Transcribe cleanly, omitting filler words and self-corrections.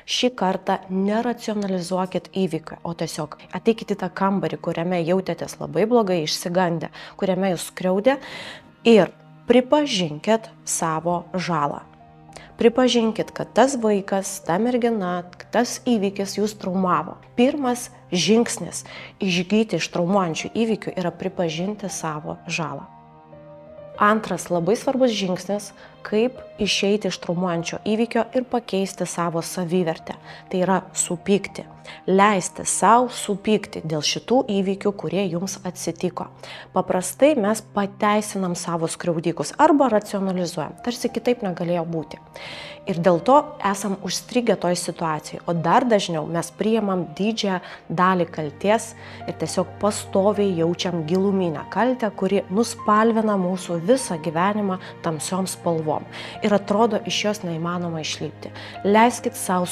Šį kartą neracionalizuokit įvykio, o tiesiog ateikit į tą kambarį, kuriame jautėtės labai blogai, išsigandę, kuriame jūs skriaudė ir pripažinkit savo žalą. Pripažinkit, kad tas vaikas, ta mergina, tas įvykis jūs traumavo. Pirmas žingsnis išgyti iš traumuojančių įvykių yra pripažinti savo žalą. Antras labai svarbus žingsnis, kaip išeiti iš traumuojančio įvykio ir pakeisti savo savivertę. Tai yra supykti. Leisti savo supykti dėl šitų įvykių, kurie jums atsitiko. Paprastai mes pateisinam savo skriaudikus arba racionalizuojam, tarsi kitaip negalėjo būti. Ir dėl to esam užstrigę toj situacijai, o dar dažniau mes priimam didžiąją dalį kaltės ir tiesiog pastoviai jaučiam giluminę kaltę, kuri nuspalvina mūsų visą gyvenimą tamsiom spalvom. Ir atrodo, iš jos neįmanoma išlipti. Leiskit savo